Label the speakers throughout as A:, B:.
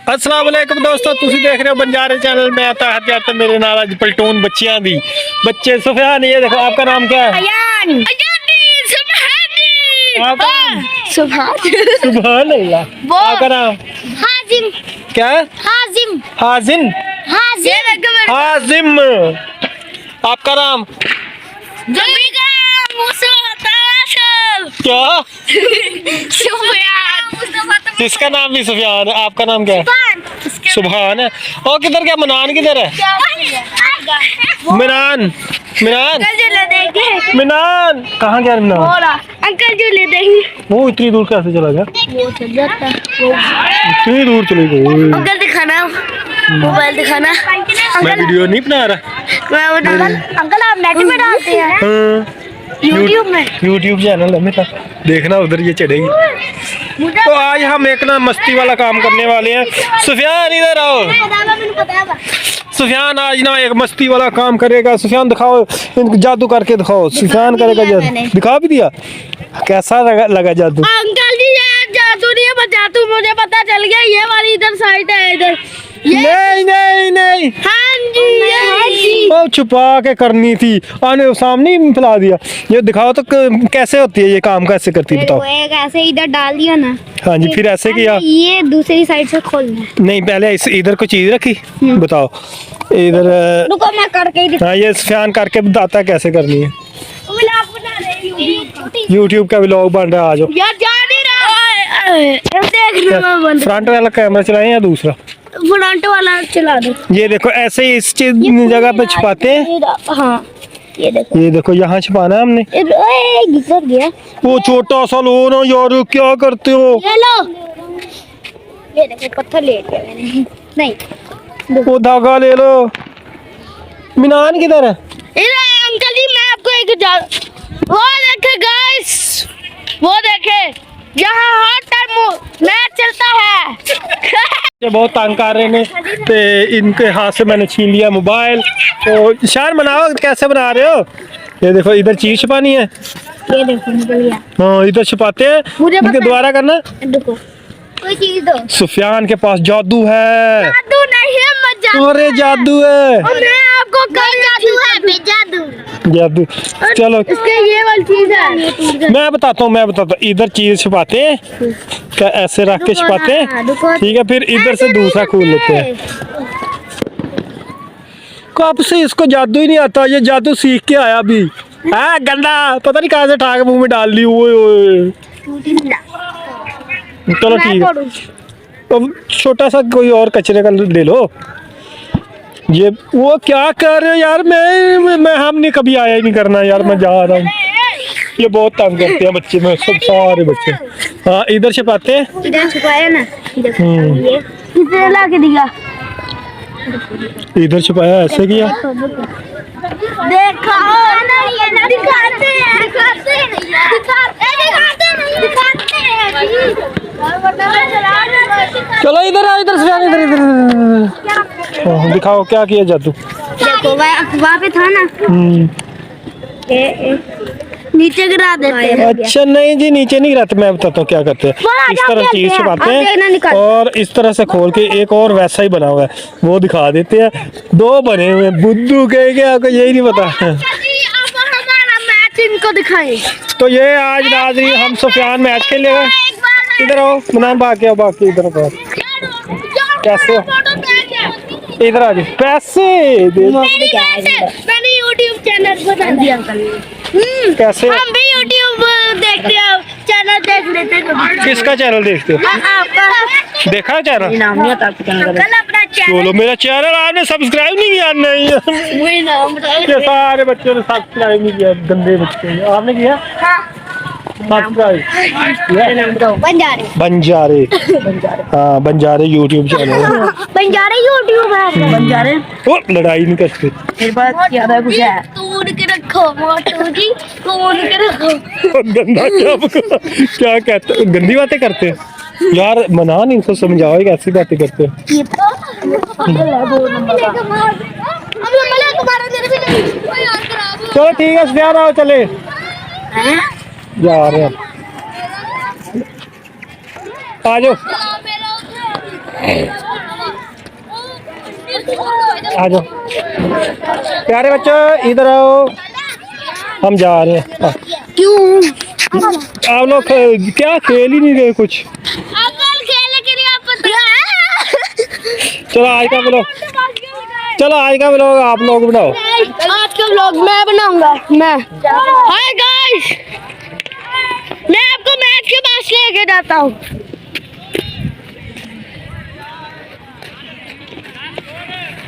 A: अस्सलाम वालेकुम दोस्तों, तुसी देख रहे हो बंजारे चैनल में आता हर जाते मेरे नाल अज पलटून बच्चियां दी। बच्चे सुफियान, ये देखो आपका नाम क्या है?
B: अयान।
A: सुभान अल्लाह। आपका नाम?
B: हाजिम।
A: क्या?
B: हाजिम।
A: हाजिम। हाजिम। आपका नाम? क्या? इसका नाम भी सुफियान है। आपका नाम क्या है? सुभान है। और किधर क्या मनान किधर है? मिनान। मिनान मिनान कहाँ गया मिनान?
B: अंकल जो ले देंगे।
A: वो इतनी दूर कैसे चला गया?
B: वो चल जाता है।
A: इतनी दूर चली गई।
B: अंकल दिखाना, मोबाइल दिखाना।
A: मैं वीडियो नहीं बना रहा।
B: अंकल आप नेट में डालते हैं?
A: हाँ।
B: यूट्यूब में?
A: यूट्यूब चैनल है मेरा, देखना उधर ये चढ़ेगी। तो आज हम एक ना मस्ती वाला काम करने वाले हैं। सुफियान इधर आओ। सुफियान आज ना एक मस्ती वाला काम करेगा। सुफियान दिखाओ, इनको जादू करके दिखाओ। सुफियान करेगा जादू। दिखा भी दिया? कैसा लगा जादू?
B: अंकल जी ये जादू नहीं है, जादू मुझे पता चल गया। ये वाली इधर साइड है, इधर।
A: नहीं नहीं नहीं।
B: हाँ जी।
A: वो छुपा के करनी थी, आने सामने ही फैला दिया। ये दिखाओ तो कैसे होती है ये काम, कैसे करती है बताओ?
B: एक ऐसे इधर डाल दिया ना।
A: हाँ जी, फिर ऐसे किया।
B: ये दूसरी साइड से खोलना है।
A: नहीं, पहले इधर को चीज रखी। बताओ इधर।
B: रुको मैं करके ही।
A: हाँ, ये स्कैन करके बताता है कैसे करनी है। यूट्यूब का व्लॉग बन रहा है। आ जाओ
B: यार, जा नहीं रहा।
A: फ्रंट वाला कैमरा चलाएं या दूसरा?
B: फ्रंट वाला चला दो।
A: ये देखो ऐसे ही इस जगह पे छुपाते हैं।
B: हाँ
A: ये देखो यहाँ छुपाना है हमने।
B: गिर गया।
A: वो छोटा सा लो ना यार, क्या करते हो?
B: ले लो। ये देखो पत्थर ले लिया मैंने। नहीं,
A: वो धागा ले लो। मिनान किधर है?
B: अंकल जी मैं आपको एक वो देखे गाइस, वो देखे यहाँ हर टाइम मैच चलता है।
A: ये बहुत तंग कर रहे हैं, तो इनके हाथ से मैंने छीन लिया मोबाइल। तो शान बनाओ, कैसे बना रहे हो? ये देखो इधर चीज छुपानी है।
B: ये देखो निकल गया।
A: हाँ, इधर छुपाते हैं। इनके दोबारा करना।
B: देखो कोई चीज दो।
A: सुफियान के पास जादू है।
B: जादू नहीं है, मत
A: अरे जादू है।
B: और मैं आपको जादू है, जादू
A: जादू। चलो
B: इसके ये वाली चीज है।
A: मैं बताता हूँ। इधर चीज छुपाते हैं, क्या ऐसे रख के छुपाते हैं। ठीक है, फिर इधर से दूसरा खोल लेते हैं। कब से इसको जादू ही नहीं आता? ये जादू सीख के आया अभी। हाँ गंदा, पता नहीं कहाँ से उठा के मुंह में डाल ली। ओए चलो ठीक है, अब छोटा सा कोई और कचरे का ले लो। ये वो क्या कर रहे हो यार? मैं हम नहीं कभी आया ही नहीं करना यार, मैं जा रहा हूँ। ये बहुत तंग करते हैं बच्चे में, सब सारे बच्चे। हाँ, इधर छुपाते हैं।
B: इधर छुपाया ना, ये इधर ला के दिया।
A: इधर छुपाया, ऐसे किया।
B: देखो दिखाते हैं।
A: चलो इधर आओ, इधर से इधर इधर दिखाओ क्या किया जादू।
B: देखो वहाँ पे था ना, नीचे गिरा देते हैं।
A: अच्छा नहीं जी, नीचे नहीं गिराते। मैं बताता हूँ क्या करते हैं। इस तरह चीज छुपाते हैं और इस तरह से खोल के एक और वैसा ही बना हुआ है वो दिखा देते हैं। दो बने हुए बुद्धू के, आपको यही नहीं पता?
B: इनको दिखाएं।
A: तो ये आज नाज़रीन हम सुफियान मैच खेलेगा। इधर आओ मनान, बाकी आओ, बाकी इधर आओ। कैसे हो? इधर आ जाओ। पैसे
B: मैंने यूट्यूब चैनल बना दिया।
A: कैसे?
B: हम भी यूट्यूब देखते हैं, चैनल देख लेते हैं।
A: किसका चैनल देखते हो?
B: आपका
A: देखा चैनल?
B: नाम नहीं आता आपका चैनल? अपना चैनल
A: बोलो, मेरा चैनल आपने सब्सक्राइब नहीं किया? नहीं,
B: वही नाम
A: ये सारे बच्चों ने सब्सक्राइब नहीं किया, गंदे बच्चे। आपने किया सब्सक्राइब? बंजारे। हाँ, बंजारे यूट्यूब चैनल।
B: बंजारे यूट्यूब है। बंजारे
A: ओ लड़ाई नहीं करते।
B: मेरे पास ज्यादा कुछ है। तोड़ के रखो मोटू जी, तोड़ के रखो।
A: गंदा क्या कहते, गंदी बातें करते हैं यार। मना नहीं, इनको समझाओ कैसी बातें करते हैं। चलो ठीक है, सुफियान आओ चले। जा रहे हैं, आ जाओ। आ जाओ प्यारे बच्चों, इधर आओ, हम जा रहे हैं।
B: क्यों?
A: आप लोग क्या खेल ही नहीं रहे कुछ?
B: खेलने के लिए आप
A: चलो आज का ब्लॉग, चलो आज का ब्लॉग आप लोग बनाओ।
B: आज का व्लॉग मैं बनाऊंगा। मैं हाय गाइस, मैं आपको मैच के पास लेके जाता हूँ।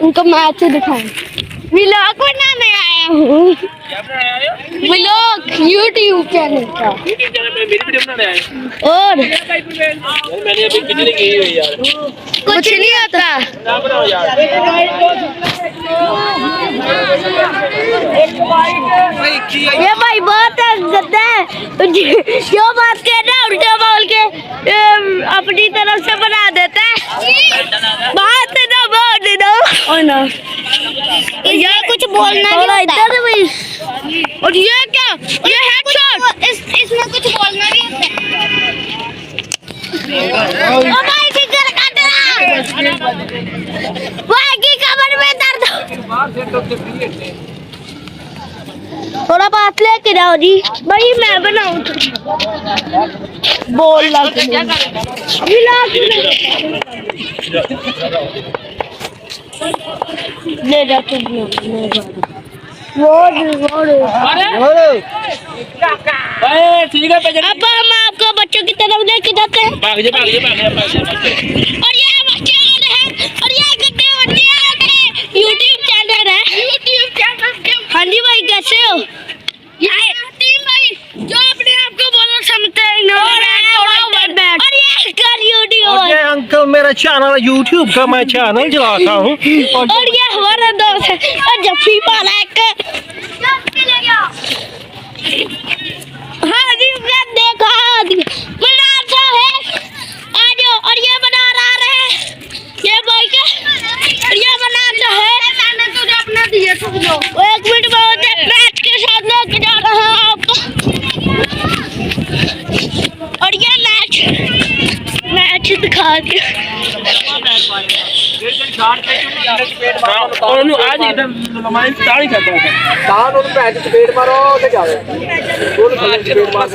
B: उनको मैच दिखाऊं। व्लॉग बनाने आया हूँ। व्लॉग यूट्यूब चैनल का।
C: मेरी वीडियो बनाने आए
B: और
C: मैंने अभी कितनी की हुई यार,
B: कुछ नहीं होता।
C: ना बनाओ यार।
B: ये भाई बहुत गंदा है, जो बात कहना है उल्टा बोल के अपनी तरफ से बना देता है। बात ना बोल दो और ना ये कुछ बोलना नहीं होता। और ये क्या, ये हेडशॉट, इसमें कुछ बोलना नहीं होता। ओ भाई फिगर काट रहा, भाई की कमर में दर्द। थोड़ा बात लेके जाओ जी। भाई मैं बनाऊं बोल लग ले जा तुम
C: ठीक है
B: अब हम आपको बच्चों की तरफ लेके जाते हैं।
C: भाग जा भाग जा भाग जा।
B: और ये बच्चे आ रहे हैं और ये कितने बच्चे आ रहे हैं। यूट्यूब चैनल है। YouTube channel. हाँ जी भाई कैसे हो? टीम भाई जो अपने आप को बोलना समझते हैं और ये कर यूट्यूब।
A: ये अंकल मेरा चैनल यूट्यूब का मैं चैनल चलाता हूँ।
B: और ये हमारा दोस्त है और जफ्फी पाला एक। हाँ जी मैं देखा बनाता है। आ जाओ। और ये बना रहा है ये भाई का, और ये बनाता है। मैंने तुझे अपना दिया समझो। एक मिनट बहुत मैच के साथ लेके जा रहा है आपको। और ये मैच दिखा दिया।
C: आज एकदम हमारी दाढ़ी करता है
A: दान और पैच चपेट मारो ते जाओ दोनों थल्ले चपेट मार।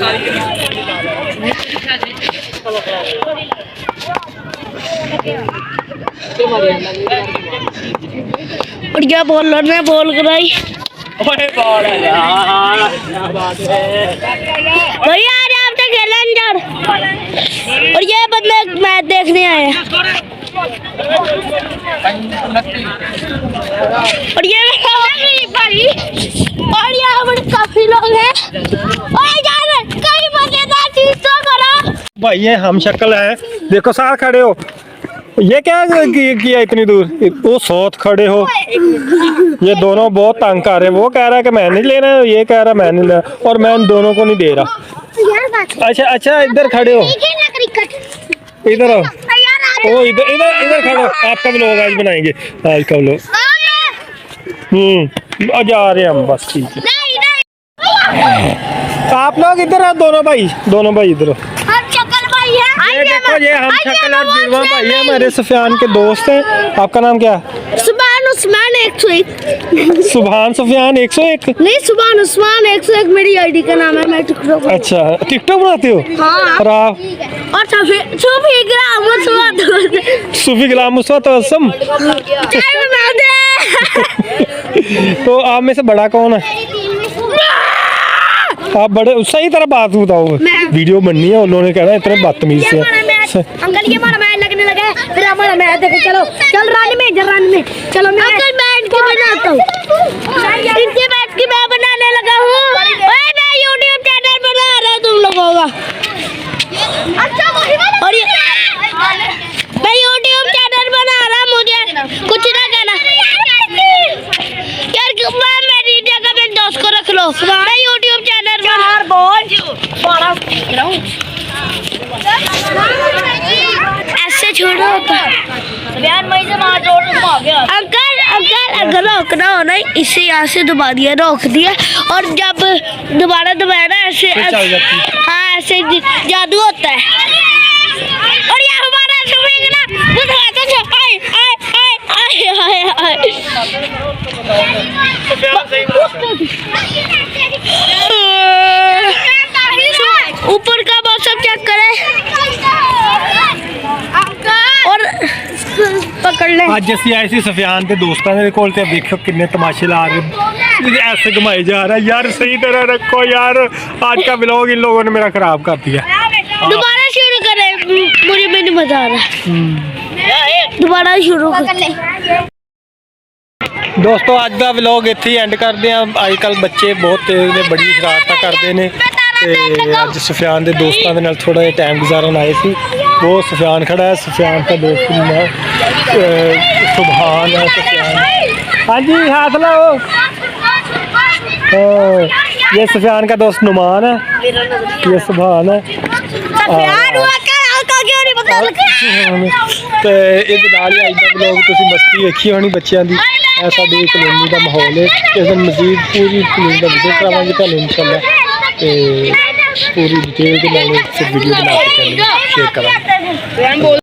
B: और क्या बॉलर ने बॉल कराई।
C: ओए बॉल है यार, क्या बात है
B: भैया आज आपसे खेलन यार। और ये बंदे मैच देखने आए हैं। और ये भाई और यहाँ पर काफी लोग हैं। और यार कई मजेदार चीज तो करो।
A: भाई ये हम शक्ल है, देखो साथ खड़े हो। ये क्या किया इतनी दूर? वो साथ खड़े हो। ये दोनों बहुत तंग कर रहे हैं। वो कह रहा है कि मैं नहीं लेना, ये कह रहा है मैं नहीं लेना, और मैं इन दोनों को नहीं दे रहा। अच्छा अच्छा इधर खड़े हो, इधर आओ। ओ इधर इधर इधर खड़ो। आपका व्लॉग आज बनाएंगे, आज का व्लॉग। जा रहे हैं हम बस, ठीक है। आप लोग इधर आओ, दोनों भाई इधर आओ। ये देखो ये हम शक्ल और जुड़वा भाई है, हमारे सुफियान के दोस्त हैं। आपका नाम क्या है?
B: सुभान उस्मान 101।
A: सुभान सुफियान 101?
B: नहीं सुभान उस्मान 101 मेरी आईडी का नाम है। मैं टिकटॉक।
A: अच्छा टिकटॉक बनाते हो?
B: हाँ।
A: और आप?
B: और
A: सूफी गुलाम मुस्वत असम। तो आप में से बड़ा कौन है? आप बड़े सही तरह बात बताओ, वीडियो बननी है। उन्होंने कहना इतने बदतमीज से।
B: अंकल ये हमारा मैच लगने लगा है, फिर हमारा मैच देखो। चलो चल रन में चलो। मैं अंकल मैच की बनाता हूँ। इनके मैच की मैं बनाने लगा हूँ। मैं यूट्यूब चैनल बना रहा हूँ तुम लोगों का। और ये मैं यूट्यूब चैनल बना रहा, मुझे कुछ ना कहना यार। मैं मेरी जगह पे दोस्त को रख लो। मैं यूट्यूब चैनल बना ऐसे छोड़ो अंकल अगर रोकना हो ना, इसे यहाँ से दबा दिया, रोक दिया, और जब दोबारा दबाया ना ऐसे। हाँ ऐसे जादू होता है। और ये हमारा
A: ਅੱਜ ਅਸੀਂ ਆਏ ਸੀ ਸਫਿਆਨ ਦੇ ਦੋਸਤਾਂ ਦੇ ਕੋਲ ਤੇ ਦੇਖੋ ਕਿੰਨੇ ਤਮਾਸ਼ੇ ਲਾ रहे ऐसे घुमाए जा रहा है यार सही तरह रखो यार आज का व्लॉग इन लोगों ने मेरा खराब कर दिया
B: दोबारा शुरू करें मुझे भी नहीं मजा आ रहा दोबारा शुरू कर
A: ਦੋਸਤੋ ਅੱਜ ਦਾ ਵਲੌਗ ਇੱਥੇ ਹੀ ਐਂਡ ਕਰਦੇ ਆ ਅੱਜ ਕੱਲ ਬੱਚੇ ਬਹੁਤ ਤੇਜ਼ ਨੇ ਬੜੀ ਸ਼ਰਾਰਤਾਂ ਕਰਦੇ ਨੇ ਤੇ ਅੱਜ ਸਫਿਆਨ ਦੇ ਦੋਸਤਾਂ ਦੇ ਨਾਲ ਥੋੜਾ ਜਿਹਾ ਟਾਈਮ ਗੁਜ਼ਾਰਨ ਆਏ ਸੀ ਉਹ ਸਫਿਆਨ ਖੜਾ ਹੈ ਸਫਿਆਨ ਦਾ ਦੋਸਤ ਹੈ ਸੁਭਾਨ ਹੈ सफियान हाँ जी हाथ लाओ ये सफियान का दोस्त नुमान है ये सुभान है ਤੇ ਇਹਦੇ ਨਾਲ ਹੀ ਅੱਜ ਦਾ ਵਲੌਗ ਤੁਸੀਂ ਮਸਤੀ ਵੇਖੀ ਹੋਣੀ ਬੱਚਿਆਂ ਦੀ ਇਹ ਸਾਡੀ ਕਲੋਨੀ ਦਾ ਮਾਹੌਲ ਹੈ ਇਸ ਦਿਨ ਮਜ਼ੀਦ ਪੂਰੀ ਕਲੋਨੀ ਦਾ ਵਿਜ਼ਿਟ ਕਰਾਵਾਂਗੇ ਤੁਹਾਨੂੰ ਇਨਸ਼ਾਅੱਲਾ ਤੇ ਪੂਰੀ ਡਿਟੇਲ ਦੇ ਨਾਲ ਵੀਡੀਓ ਬਣਾ ਕੇ ਸ਼ੇਅਰ ਕਰਾਂਗੇ